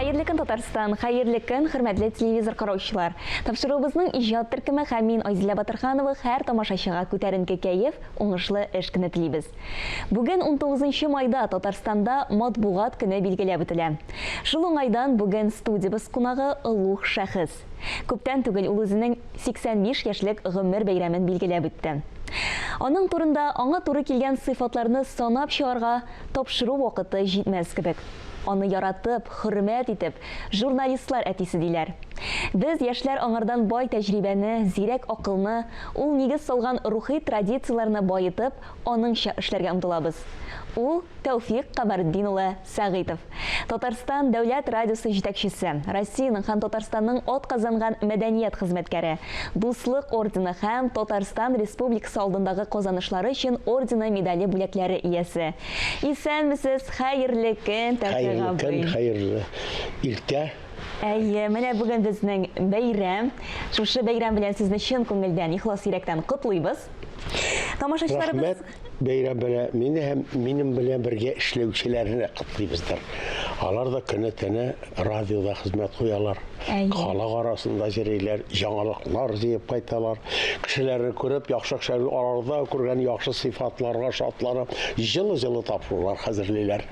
Хәерле көн, Татарстан, хәерле көн, хөрмәтле телевизор караучылар. Тапшыруыбызның иҗат төркеме һәм мин Айзилә Батырханова һәр тамашачыга күтәренке кәеф, уңышлы эш көне телибез. Бүген 19 майда Татарстанда матбугат көне билгеләп үтелә. Шул уңайдан бүген студиябыз кунагы улуг шәхес. Күптән түгел ул үзенең 85 яшьлек гомер бәйрәмен билгеләп үтте. Аның турында аңа туры килгән сыйфатларны санап чыгарга тапшыру вакыты җитмәс кебек. Аны яратып, хөрмәт итеп, журналистлар әтисе диләр. Без яшьләр аңардан бай тәҗрибәне, зирәк акылны, ул нигез салган рухи традицияларны байытып, аныңча эшләргә омтылабыз. Ул Тәүфик Камаретдин улы Сәгыйтов. Татарстан дәүләт радиосы җитәкчесе, Россиянең һәм Татарстанның атказанган мәдәният хезмәткәре, Дуслык ордены һәм Татарстан Республикасы алдындагы казанышлары өчен ордены медале бүләкләре иясе. Исәнмесез, хәерле көн, Тәүфик абый. Хәерле иртә. Әйе, менә бүген безнең бәйрәм. Шушы бәйрәм белән сезне чын күңелдән, ихлас йөрәктән котлыйбыз. Тамашачыларыбыз Бәйрәм белән мине һәм минем белән бергә эшләүчеләрне котлыйбыздар. Алар да көне-төне радиода хезмәт куялар. Халык арасында җырлыйлар, яңалыклар җыеп кайталар. Кешеләрне күреп, яхшы арада күргән яхшы сыйфатларга шатланып, җылы-җылы тапшырулар хәзерлиләр.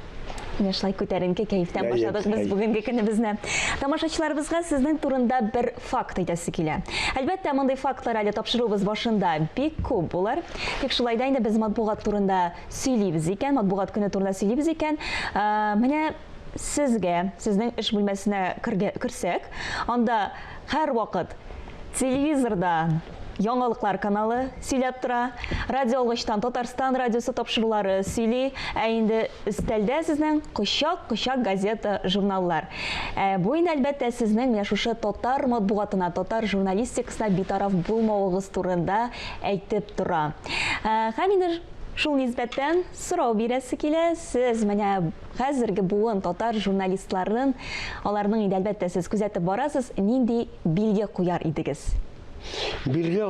Шулай күтәренке кәефтән башладык без бүгенге көнебезне. Тамашачыларыбызга сезнең турында бер факт әйтәсе килә. Әлбәттә, мондый фактлар әле тапшыруыбыз башында бик күп булыр. Тик шулай да инде без матбугат турында сөйлибез икән, матбугат көне турында сөйлибез икән. Менә сезгә, сезнең эш бүлмәсенә керсәк, анда һәр вакыт телевизорда Яңалыклар каналы сөйләп тора, радиоалгычтан Татарстан радиосы тапшырулары сөйли, инде өстәлдә сезнең кочак газета, журналлар. Бу инде әлбәттә сезнең менә шушы татар матбугатына, татар журналистикасына битараф булмавыгыз турында әйтеп тора. Һәм инде шул нисбәттән сорау бирәсе килә, сез менә хәзерге буын татар журналистларын, аларның инде әлбәттә сез күзәтеп барасыз, нинди билге куяр идегез? Билге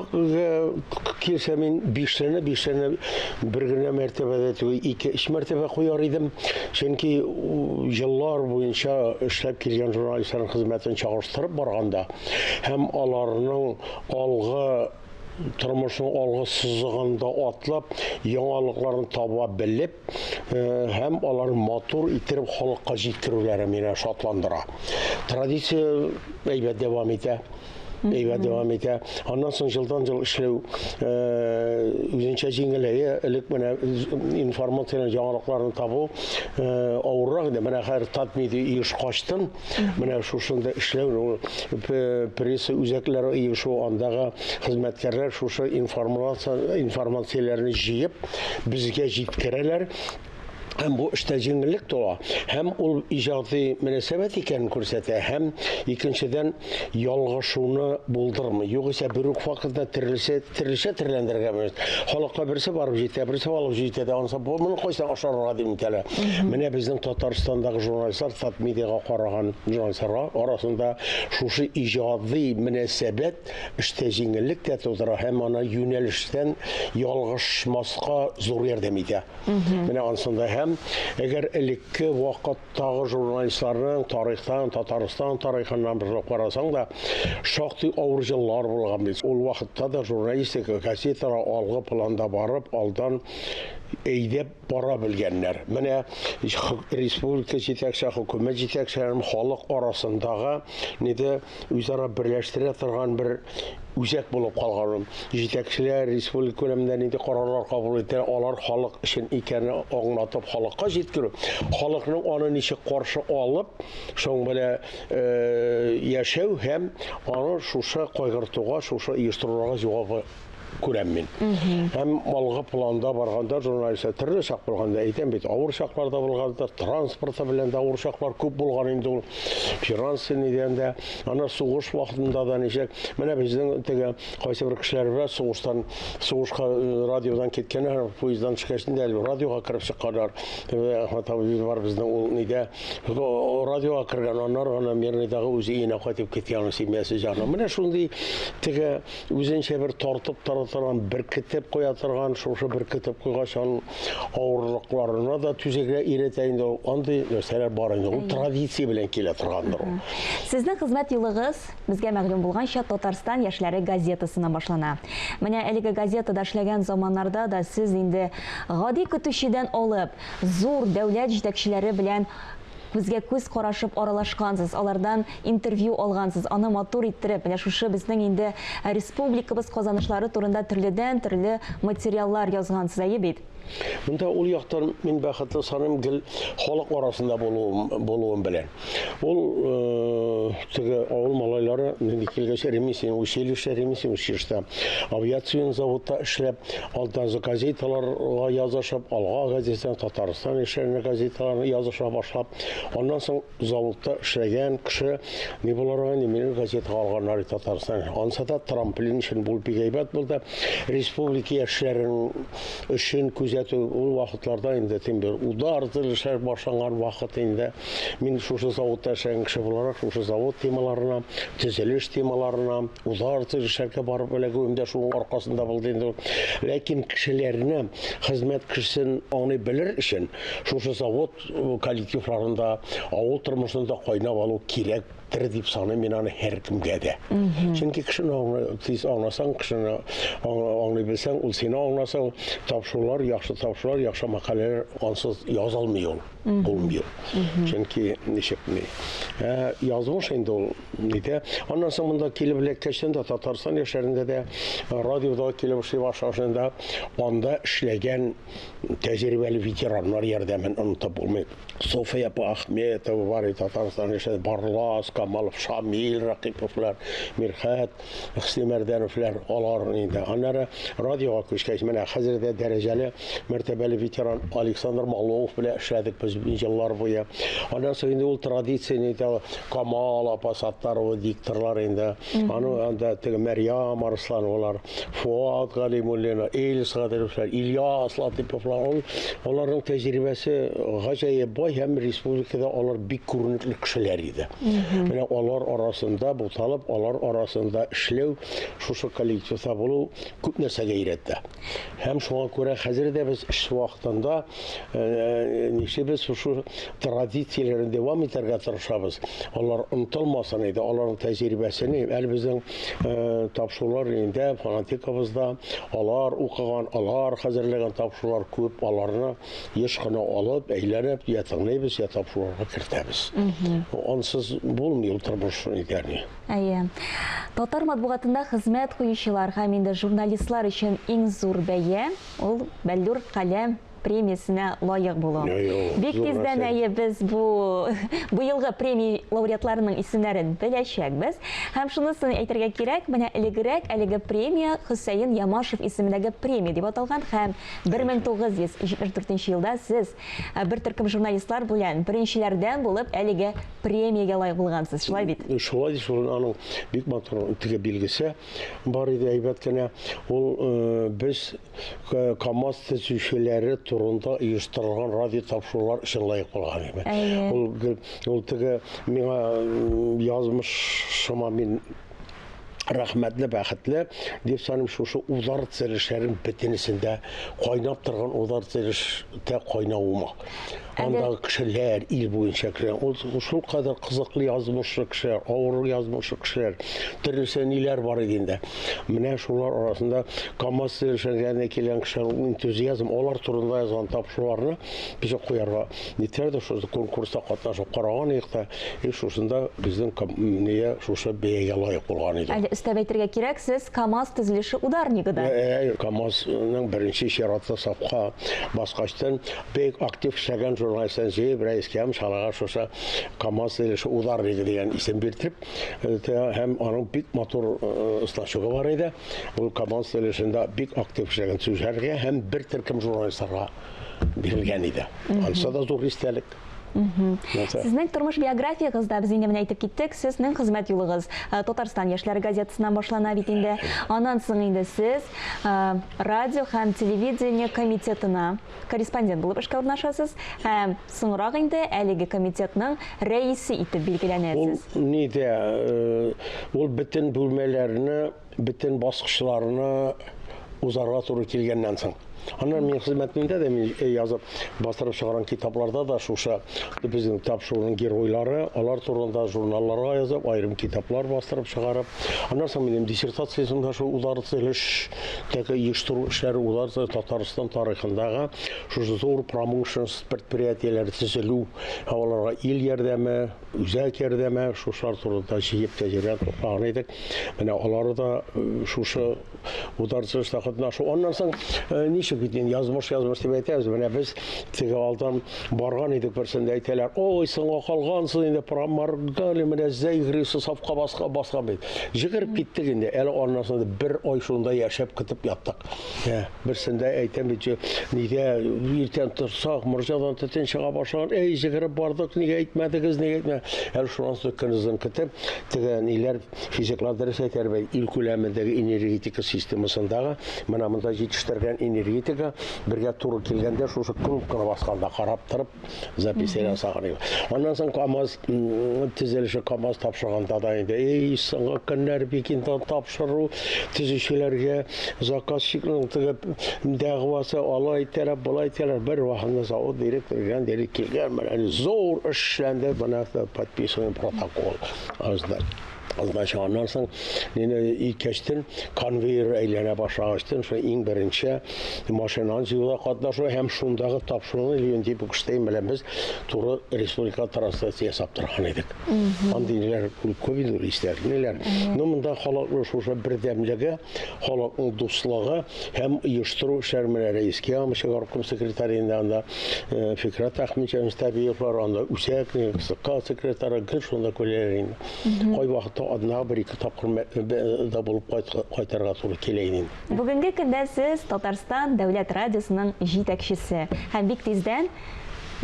килсә мин 5 тәне бер генә мәртәбәдә түгел, 2-3 мәртәбә куяр идем. Чөнки еллар буенча эшләп килгән журналистларның хезмәтен чагыштырып барганда һәм аларның тормышның алгы сызыгында атлап, яңалыкларын таба белеп, һәм аларны матур итеп халыкка җиткерүләре мине шатландыра. Традиция әйбәт дәвам итә. Аннан соң җылдан-җыл эшләү үзенчә җиңеләя. Элек менә информациянең яңалыкларын табу авыррак иде. Менә һәр татмиди иш качтым. Менә шушында эшләү, пресса үзәкләре иешу, андагы хезмәткәрләр шушы информацияләрне җыеп безгә җиткерәләр. Һәм бу эштә җиңеллек туа, һәм ул иҗади мөнәсәбәт икәнен күрсәтә, һәм икенчедән ялгышуны булдырмый. Югыйсә бер үк вакытта терләндергә мөмкин. Халыкка берсе барып җитә, берсе алып җитә, анысы бу моны кайдан ашарга дип әйтәләр. Менә безнең Татарстандагы журналистлар, татмидиягә караган журналистлар арасында шушы иҗади мөнәсәбәт эштә җиңеллек тә тудыра, һәм аны юнәлештән ялгышмаска зур ярдәм итә. Менә ансында әгәр элекке вакыттагы журналистларның тарихтан, Татарстан тарихыннан бер карасаң да, шактый авыр җиллар булган бит. Ул вакытта да журналистика газеталар алгы планда барып, алдан әйдәп бара белгәннәр. Менә республика җитәкче, хөкүмәт җитәкчеләре халык арасындагы ниде үзара берләштерә торган бер үзәк булып калган. Җитәкчеләр республика күләмендә нинди карарлар кабул итә, алар халык өчен икәнне аңлатып халыкка җиткерү. Халыкның аны ничек каршы алып, шуң белән яшәү һәм аны шушы кайгыртуга, шушы оештыруларга җавап күрәм мин. Һәм алгы планда барганда журналистлар төрле чак булганда әйтәм бит, авыр чакларда булганда транспорты белән дә авыр чаклар күп булган инде ул. Финансы дигәндә, ана сугыш вакытында да ничек, менә безнең теге кайсы бер кешеләр белән сугышка радиодан киткәннәр, поезддан чыкканда радиога кереп чыкканнар. Хәтта бар безнең ул нидә радиога кергән аннар гына мирнидагы үзе өенә кайтып киткән семьясы җаны. Менә шундый теге үзенчә бер тартып бара торган, беркетеп куя торган, шушы беркетеп куйгач аның авырлыкларына да түзәргә өйрәтә инде. Андый нәрсәләр бар инде. Ул традиция белән килә торгандыр. Сезнең хезмәт юлыгыз безгә мәгълүм булганча Татарстан яшьләре газетасына башлана. Менә әлеге газетада эшләгән заманнарда да сез инде гади көтүчедән алып зур дәүләт җитәкчеләре белән күзгә күз карашып аралашкансыз, алардан интервью алгансыз, аны матур иттереп, менә шушы безнең инде республикабыз казанышлары турында төрле материаллар язгансыз, әйе бит? Монда ул яктан мин бәхетле саныйм, гел халык арасында булуым белән. Ул теге авыл малайлары нинди килгәч ремиссия, училище авиация заводта эшләп, алтазы газеталарга язышып, алга газетадан Татарстан эшләренә газеталарны языша башлап, аннан соң заводта эшләгән кеше ни буларга мине газетага алганнар Татарстан. Ансада трамплин өчен бул бик әйбәт булды. Республика яшьләренең өчен ул вакытларда инде тимбер удар төзелешләр башланган вакыт инде мин шушы заводта эшләгән кеше буларак шушы завод темаларына, төзелеш темаларына, удар төзелешләргә барып эләгүемдә шуның аркасында булды инде. Ләкин кешеләрне, хезмәт кешесен аңлый белер өчен шушы завод коллективларында, авыл тормышында кайнап алу кирәк дип саныйм мин аны һәркемгә дә. Чөнки кешене тиз аңласаң, кешене аңлый белсәң, ул сине аңласа, тапшырулар, яхшы мәкаләләр ансыз яза алмый ул. Булмый. Чөнки ничекми. Язмыш инде ул нидә. Аннан соң монда килеп эләккәчтән дә Татарстан яшьләрендә дә радиода килеп эшли башлаганда анда эшләгән тәҗрибәле ветераннар ярдәмен онытып булмый. София Ахметова бар, Татарстан яшьләре Барлас, Камалов, Шамил, Ракиповлар, Мирхат, Хисмәрдәновлар, алар инде. Аннары радиога күчкәч, менә хәзердә дәрәҗәле мәртәбәле ветеран Александр Малов белән эшләдек без еллар буе. Аннан соң инде ул традиция инде Камал Апасаттарова дикторлар инде. Анда теге Мәрьям Арслановлар, Фуат Галимуллина, Элис Гадировлар, Ильяс Латиповлар, аларның тәҗрибәсе гаҗәеп бай һәм республикада алар бик күренекле кешеләр иде. Менә алар арасында буталып, алар арасында эшләү, шушы коллективта булу күп нәрсәгә өйрәтте. Һәм шуңа күрә хәзердә без эш вакытында без шушы традицияләрен дәвам итәргә тырышабыз. Алар онытылмасын иде, аларның тәҗрибәсен, әле безнең тапшырулар инде фанатикабызда алар укыган, алар хәзерләгән тапшырулар күп, аларны еш кына алып, әйләнеп, я тыңлыйбыз, я тапшыруларга кертәбез. Ансыз булмый ул тормыш итәрне. Әйе. Татар матбугатында хезмәт куючылар һәм инде журналистлар өчен иң зур бәя ул Бәллүр каләм премиясенә лайык булу. Бик тиздән без бу елгы премия лауреатларының исемнәрен беләчәкбез. Һәм шунысын әйтергә кирәк, менә элегрәк әлеге премия Хөсәен Ямашев исемендәге премия дип аталган һәм 1974 елда сез бер төркем журналистлар белән беренчеләрдән булып әлеге премиягә лайык булгансыз. Шулай бит? Шулай, аның бик матур теге билгесе бар иде, әйбәт кенә. Ул без КАМАЗ төзүчеләре турында оештырылган радио тапшырулар өчен лайык булган. Ул теге миңа язмышыма мин рәхмәтле, бәхетле дип саныйм, шушы удар төзелешләрен бөтенесендә кайнап торган удар төзелештә кайнавыма. Андагы кешеләр ил буенча кешеләр, ул шул кадәр кызыклы язмышлы кешеләр, авыр язмышлы кешеләр, төрлесе ниләр бар иде инде. Менә шулар арасында КАМАЗ төзелешенә килгән кешеләр энтузиазм, алар турында язган тапшыруларны без куярга нитәрдә шушы конкурста катнашып караган икта, шушында безнең шушы бәягә лайык булган иде. Өстәп әйтергә кирәк, сез КАМАЗ төзелеше ударнигыда. КАМАЗның беренче чиратта сафка баскачтан бик актив эшләгән журналистлар Ибраискәм шалага шушы КАМАЗ төзелеше ударнигы дигән исем биртеп, һәм аның бик матур стачугы бар иде. Ул КАМАЗ төзелешендә бик актив эшләгән сүзләргә һәм бер төркем журналистларга бирелгән иде. Анысы да зур истәлек. Сезнең тормыш биографиягызда без инде әйтеп киттек, сезнең хезмәт юлыгыз Татарстан яшьләре газетасыннан башлана бит инде. Аннан соң инде сез радио һәм телевидение комитетына корреспондент булып эшкә урнашасыз һәм соңрак инде әлеге комитетның рәисе итеп билгеләнәсез. Ул нидә, ул бөтен бүлмәләрне, бөтен баскычларны узарга туры килгәннән соң. Аннан мен хезмәтендә дә мин язып бастырып чыгарган китапларда да шушы безнең тапшыруның геройлары, алар турында журналларга язып, айрым китаплар бастырып чыгарып, аннан соң минем диссертациямда шу ударцы эшләр оештыру эшләре ударцы Татарстан тарихындагы шушы зур промышленность предприятиеләр төзелү, аларга ил ярдәме, үзәк ярдәме, шушлар турында җыеп тәҗрибә туплаган идек. Менә алары да шушы ударцы эшләр катнашу. Аннан соң ничек бит язмыш дип әйтәбез. Менә без теге алдан барган идек, берсендә әйтәләр, ой, соңга калгансың инде, промаргали менә зәйгрисе сафка баскан бит. Җигереп киттек инде. Әле аннан соң бер ай шунда яшәп китеп яттык. Берсендә әйтәм бит, нидә иртән торсак, морҗадан төтен чыга башлаган, җигереп бардык, нигә әйтмәдегез, нигә әйтмә. Әле шуннан соң көннән китеп, теге ниләр физиклар дәрес әйтәр бит, ил күләмендәге энергетика системасындагы менә монда җитештергән энергетика бергә туры килгәндә шушы кнопканы басканда карап торып записьләр ясаган. Аннан соң КАМАЗ төзелеше КАМАЗ тапшырганда да инде соңгы көннәр Пекиндан тапшыру төзүчеләргә заказчикның теге дәгъвасы алай таләп булай таләп бер вакытта завод директоры директор килгән менә зур эшләнде бана подписываем протокол аздан. Аннан соң икәчтен конвейер әйләнә башлагачтын шул иң беренче машинаны җыюда катнашу һәм шундагы тапшыруны Леонтий Букштейн белән без туры республика трансляция ясап торган идек. Андыйлар күп иде истәрләр. Монда халыкның шушы бердәмлеге, халыкның дуслыгы һәм оештыру эшләре рәискә горком секретариенда Фикрат Әхмәтҗан Стабиевлар, анда үзәк секретары гел шунда күләләр. Кай вакытта одна бер-ике тапкыр да булып кайтарга туры килә инде. Бүгенге көндә сез Татарстан дәүләт радиосының җитәкчесе һәм бик тиздән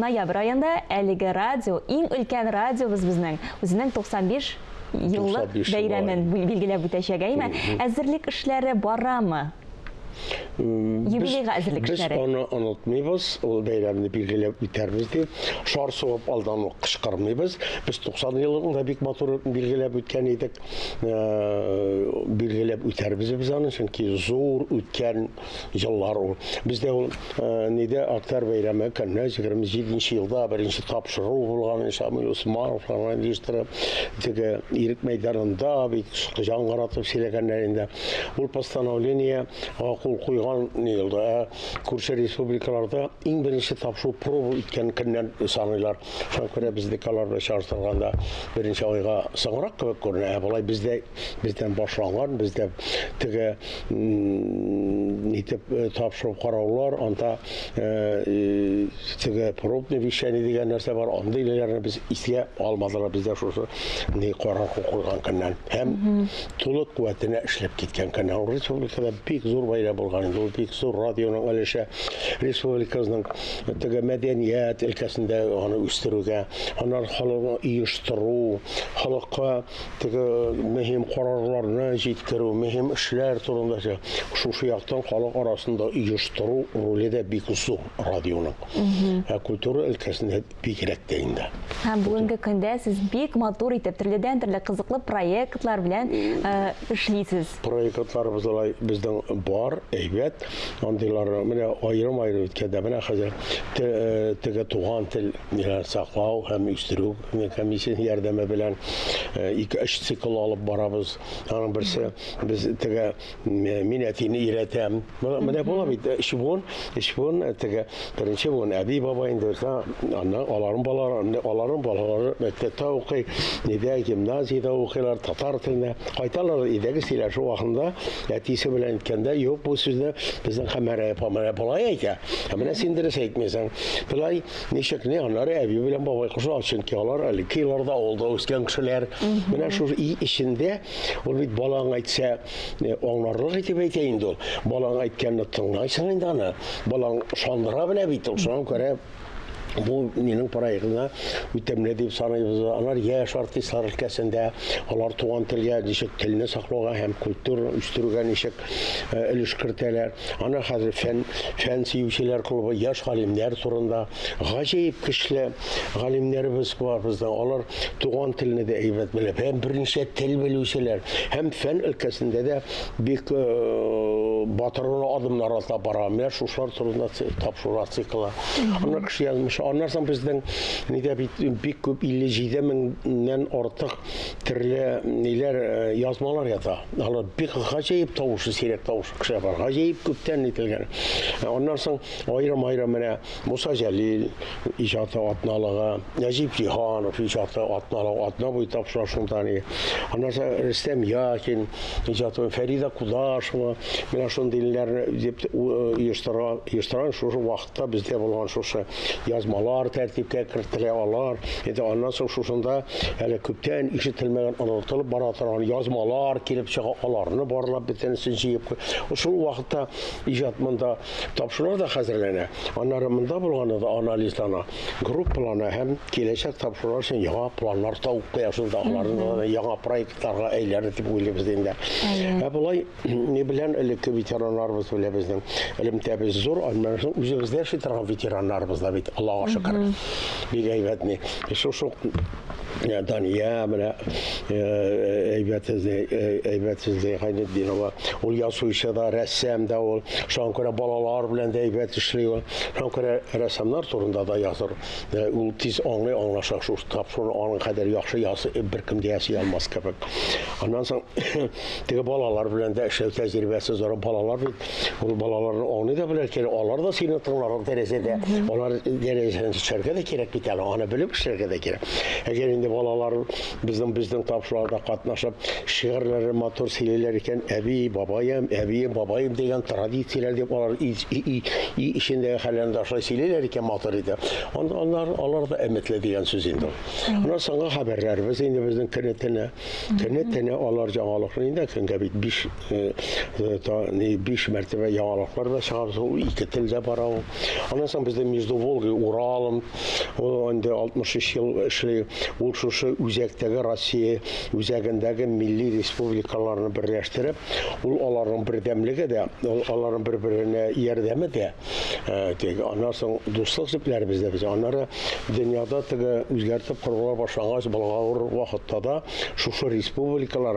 ноябрь аенда әлеге радио, иң өлкән радиобыз безнең, үзенең 95 еллык бәйрәмен билгеләп үтәчәгәйме? Әзерлек эшләре барамы? Юбилейга әзерлек эшләре. Без аны онытмыйбыз, ул бәйрәмне билгеләп үтәрбез дип, шар сугып алдан кычкырмыйбыз. Без 90 еллыгында бик матур билгеләп үткән идек. Билгеләп үтәрбез без аны, чөнки зур үткән еллар ул. Бездә ул нидә Октябрь бәйрәме көнне 27нче елда беренче тапшыру булган Шамил Усманов җыштырып, теге Ирек мәйданында бик җаңгыратып сөйләгәннәрендә ул постановление кул куйган елда күрше республикаларда иң беренче тапшыру проба үткән көннән саныйлар. Шуңа күрә бездекалар белән чагыштырганда беренче айга соңрак кебек күренә. Болай бездән башланган, бездә теге нитеп тапшырып караулар, анда теге пробный вещание дигән нәрсә бар. Андыйларны без искә алмадылар, бездә шушы ни карар куйган көннән. Һәм тулы куәтенә эшләп киткән көннән республикада бик зур бәйрәм булган инде. Ул бик зур радионың өлеше республикабызның теге мәдәният өлкәсендә аны үстерүгә, аннан халыкны оештыру, халыкка теге мөһим карарларны җиткерү, мөһим эшләр турында шушы яктан халык арасында оештыру роле дә бик зур радионың. Культура өлкәсендә бигрәк тә инде. Һәм бүгенге көндә сез бик матур итеп төрле кызыклы проектлар белән эшлисез. Проектларыбыз бездән бар, әйбәт. Андыйлар менә аерым-аерым үткәндә менә хәзер теге туган тел саклау һәм үстерү комиссиясе ярдәме белән 2-3 цикл алып барабыз. Аның берсе без теге мин әтине өйрәтәм. Менә була бит ишбон теге беренче буын әби бабай инде аларның балалары мәктәптә укый, нидә гимназиядә укыйлар, татар телендә. Кайталар идәге сөйләшү вакытында әтисе белән әйткәндә, юк бу сүзне безнең Хәмәрә апа болай әйтә. Менә син дөрес әйтмәсәң, болай ничек не аннары әби белән бабай кушыла, чөнки алар әле киларда алда үскән кешеләр. Менә шушы ишендә ул бит балаң әйтсә, аңларлык итеп әйтә инде ул. Балаң әйткәнне тыңлайсың инде аны. Балаң шандыра белә бит ул. Шуңа күрә бу минең проектына үтәмле дип саныйбыз. Алар яшь артистлар өлкәсендә алар туган телгә ничек телне саклауга һәм культура үстерүгә ничек өлеш кертәләр. Аны хәзер фән сөючеләр клубы, яшь галимнәр турында гаҗәеп көчле галимнәребез бар бездә. Алар туган телне дә әйбәт белә, һәм берничә тел белүчеләр, һәм фән өлкәсендә дә бик батырына адымнар ата бара. Менә шушлар турында тапшыру циклы. Аны кеше язмыш. Аннан безнең нидә бик күп 57 меңнән артык төрле ниләр язмалар ята. Алар бик гаҗәеп тавышы, сирәк тавышы кеше бар. Гаҗәеп күптән ителгән. Аннан соң айрым-айрым менә Муса Җәлил иҗаты атналыгы, Нәҗип Җиһанов иҗаты атналыгы, атна буе тапшыра шунда ни. Аннан соң Рөстәм Якин иҗаты, Фәрида Кудашева, менә шундыйлар дип оештырган шушы вакытта бездә булган шушы язмалар тәртипкә кертелә алар. Инде аннан соң шушында әле күптән ишетелмәгән, онытылып бара торган язмалар килеп чыга, аларны барлап бөтенесен җыеп. Шул вакытта иҗат монда тапшырулар да хәзерләнә. Аннары монда булганы да анализлана, группалана һәм киләчәк тапшырулар өчен яңа планнар табып куя, шунда аларны яңа проектларга әйләнеп дип уйлыйбыз инде. Булай ни белән элекке ветераннарыбыз белән безнең элемтәбез зур, аннан соң үзебездә яши торган ветераннарыбыз да бит, Аллага шөкер. Бик әйбәтне. Шушы Дания менә әйбәтсезлек Хайнетдинова, ул язучы да, рәссам да ул, шуңа күрә балалар белән дә әйбәт эшли ул. Шуңа күрә рәссамнар турында да языр. Ул тиз аңлый, аңлаша шул тапшыруны аның кадәр яхшы беркем дә ясый алмас кебек. Аннан соң теге балалар белән дә эшләү тәҗрибәсе зур. Балалар бит, ул балаларны аңлый да белә кирәк. Алар да сине тыңлар дәрәҗәдә. Алар дәрәҗәсен төшәргә дә кирәк бит әле. Аны белеп эшләргә дә кирәк. Әгәр инде балалар безнең тапшыруларда катнашып, шигырьләре матур сөйлиләр икән, әби, бабаем дигән традицияләр дип алар ичендәге хәлләрне ашлай сөйлиләр икән, матур иде. Алар да әмәтле дигән сүз инде. Аннан соңгы хәбәрләрбез инде безнең көнне алар яңалыклар инде көнгә бит 5 мәртәбә яңалыклар да чыгарыз, ул 2 телдә бара ул. Аннан соң бездә Между Волгой, Уралом, ул инде 63 ел эшли. Ул шушы үзәктәге Россия үзәгендәге милли республикаларны берләштереп, ул аларның бердәмлеге дә, аларның бер-беренә ярдәме дә, аннан соң дуслык җепләре бездә без. Аннары дөньяда теге үзгәртеп корулар башлагач булган вакытта да шушы республикалар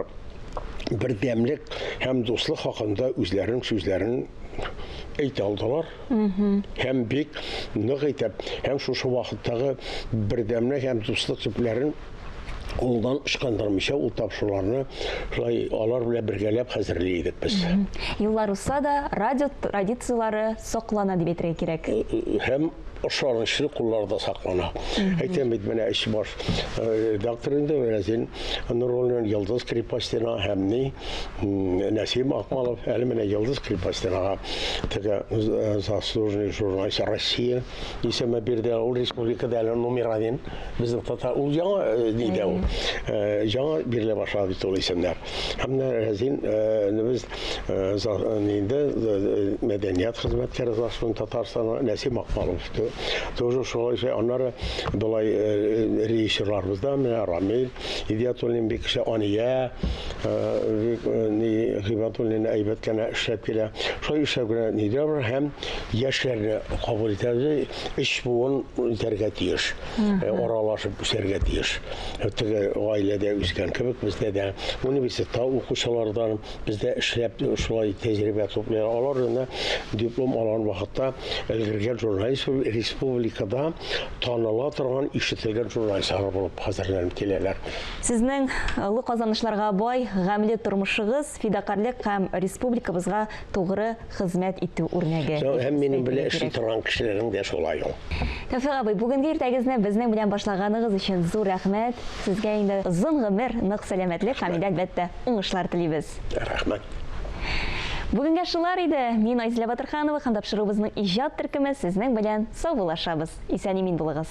бердәмлек һәм дуслык хакында үзләренең сүзләрен әйтә алдылар. Һәм бик нык әйтеп, һәм шушы вакыттагы бердәмлек һәм дуслык җепләрен улдан ышкындырмыйча ул тапшыруларны шулай алар белән бергәләп хәзерли идек без. Еллар узса да радио традициялары саклана дип әйтергә кирәк. Һәм ошарынчы кулларда саклана. Әйтәм бит менә эш баш доктор инде Разин Нуруллин Йылдыз Крепостина һәм Насим Акмалов әле менә Йылдыз Крепостинага теге заслуженный журналист Россия исеме бирде, ул республикада әле номер 1 безнең татар ул яңа нидә ул яңа бирелә башлады бит ул исемнәр. Һәм Разин без инде мәдәният хезмәткәре заслуженный Татарстан Насим Акмалов тоже шулай аннары булай режиссерларыбызда менә Рамил Идиятуллин бик кеше Ания Гыйбатуллин әйбәт кенә эшләп килә. Шулай эшләп кенә нидә бар һәм яшьләрне кабул итәргә эш буын итәргә тиеш. Аралашып үсәргә тиеш. Теге гаиләдә үскән кебек бездә дә университетта укучылардан бездә эшләп шулай тәҗрибә туплый аларны диплом алган вакытта өлгергән журналист республикада таныла торган ишетелгән журналистлар булып хәзерләнеп киләләр. Сезнең олы казанышларга бай гамәли тормышыгыз фидакарлык һәм республикабызга тугры хезмәт итү үрнәге. Һәм минем белән эшли торган кешеләрнең дә шулай ул. Тәфсир абый, бүгенге иртәгезне безнең белән башлаганыгыз өчен зур рәхмәт. Сезгә инде озын гомер, нык сәламәтлек һәм әлбәттә уңышлар телибез. Рәхмәт. Бүгенге шулар иде. Мин Айзилә Батырханова һәм тапшыруыбызның иҗат төркеме сезнең белән саубуллашабыз. Исән-имин булыгыз.